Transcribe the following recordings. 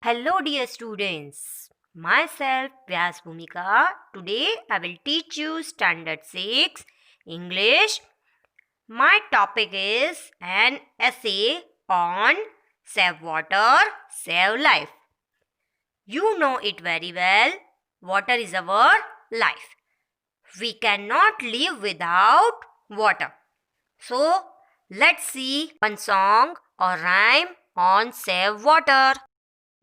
Hello, dear students. Myself, Vyas Bhumika. Today, I will teach you Standard 6 English. My topic is an essay on Save Water, Save Life. You know it very well. Water is our life. We cannot live without water. So, let's see one song or rhyme on Save Water.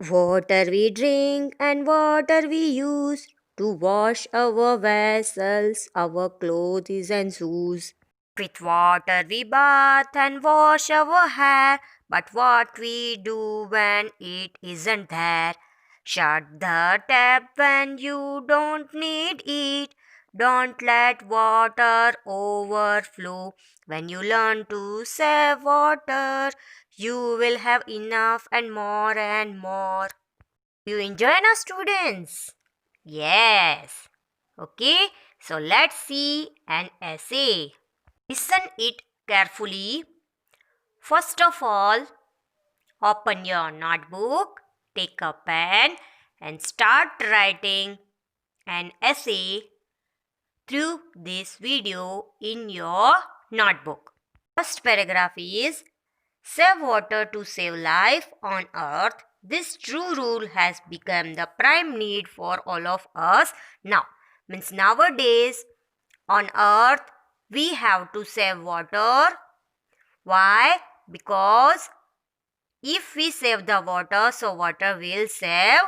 Water we drink and water we use to wash our vessels, our clothes and shoes. With water we bath and wash our hair, but what we do when it isn't there? Shut the tap when you don't need it. Don't let water overflow. When you learn to save water, you will have enough and more and more. You enjoy now, students? Yes. Okay, so let's see an essay. Listen it carefully. First of all, open your notebook, take a pen and start writing an essay through this video in your notebook. First paragraph is Save water to save life on earth. This true rule has become the prime need for all of us now. Means nowadays on earth we have to save water. Why? Because if we save the water, so water will save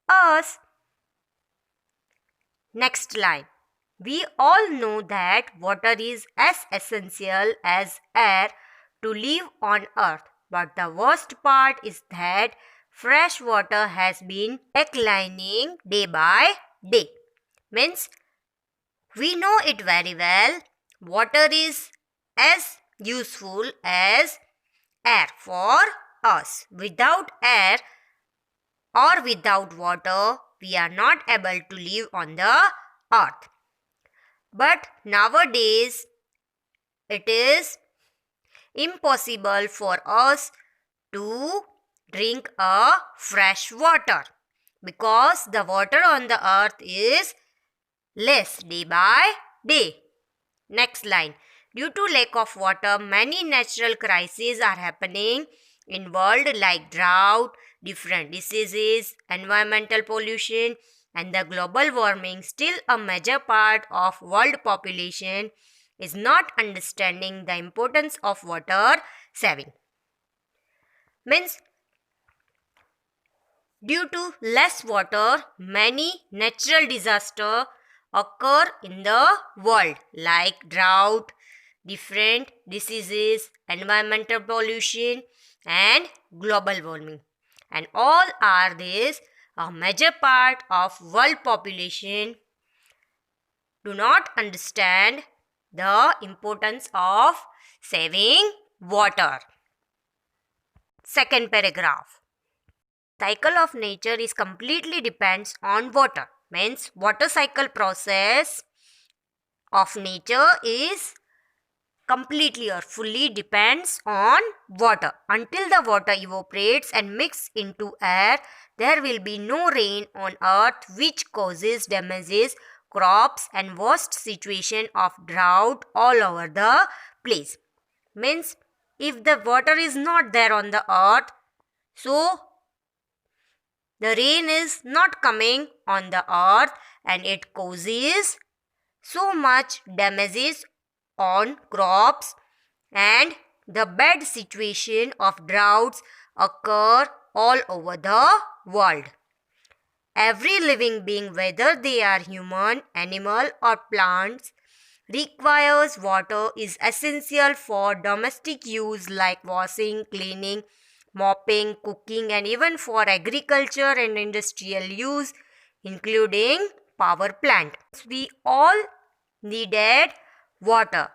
us. Next line. We all know that water is as essential as air to live on earth. But the worst part is that fresh water has been declining day by day. Means we know it very well. Water is as useful as air for us. Without air or without water, we are not able to live on the earth. But nowadays, it is impossible for us to drink a fresh water because the water on the earth is less day by day. Next line. Due to lack of water, many natural crises are happening in world like drought, different diseases, environmental pollution and the global warming. Still a major part of world population is not understanding the importance of water saving. Means due to less water, many natural disasters occur in the world like drought, different diseases, environmental pollution and global warming. And all are these a major part of world population do not understand the importance of saving water. Second paragraph. Cycle of nature is completely depends on water. Means water cycle process of nature is completely or fully depends on water. Until the water evaporates and mix into air, there will be no rain on earth, which causes damages crops and worst situation of drought all over the place. Means if the water is not there on the earth, so the rain is not coming on the earth and it causes so much damages on crops and the bad situation of droughts occur all over the world. Every living being, whether they are human, animal or plants, requires water is essential for domestic use like washing, cleaning, mopping, cooking and even for agriculture and industrial use including power plant. We all needed water.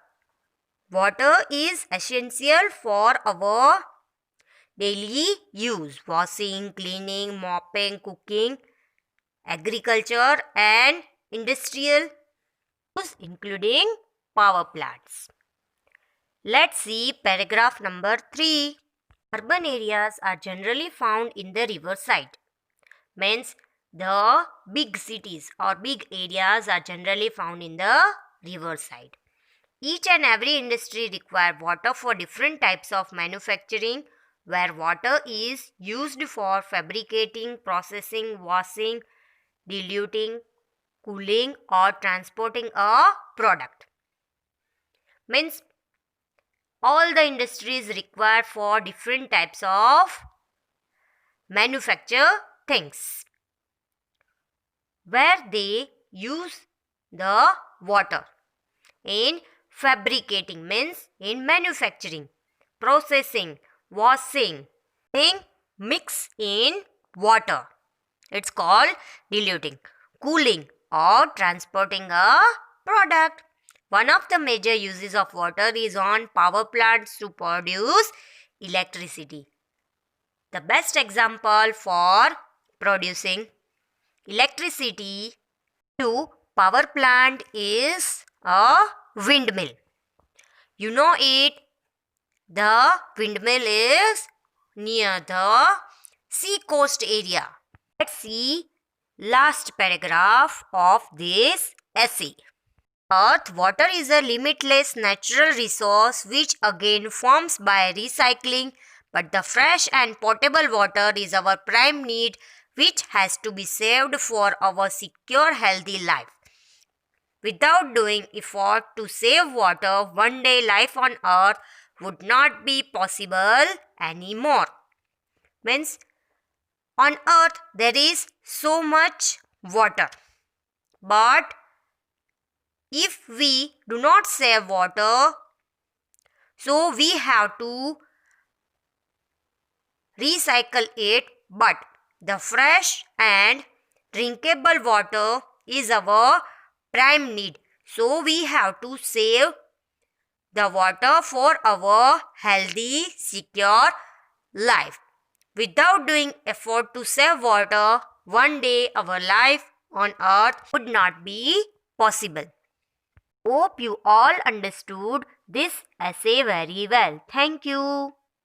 Water is essential for our daily use. Washing, cleaning, mopping, cooking, agriculture and industrial use including power plants. Let's see paragraph number 3. Urban areas are generally found in the riverside. Means the big cities or big areas are generally found in the riverside. Each and every industry require water for different types of manufacturing, where water is used for fabricating, processing, washing, diluting, cooling or transporting a product. Means all the industries require for different types of manufacture things, where they use the water in fabricating, means in manufacturing, processing, washing, mix in water. It's called diluting, cooling or transporting a product. One of the major uses of water is on power plants to produce electricity. The best example for producing electricity to power plant is a windmill. You know it. The windmill is near the sea coast area. Let's see last paragraph of this essay. Earth water is a limitless natural resource which again forms by recycling, but the fresh and potable water is our prime need, which has to be saved for our secure healthy life. Without doing effort to save water, one day life on earth would not be possible anymore. Means on earth there is so much water, but if we do not save water, so we have to recycle it, but the fresh and drinkable water is our prime need. So we have to save the water for our healthy, secure life. Without doing effort to save water, one day our life on earth would not be possible. Hope you all understood this essay very well. Thank you.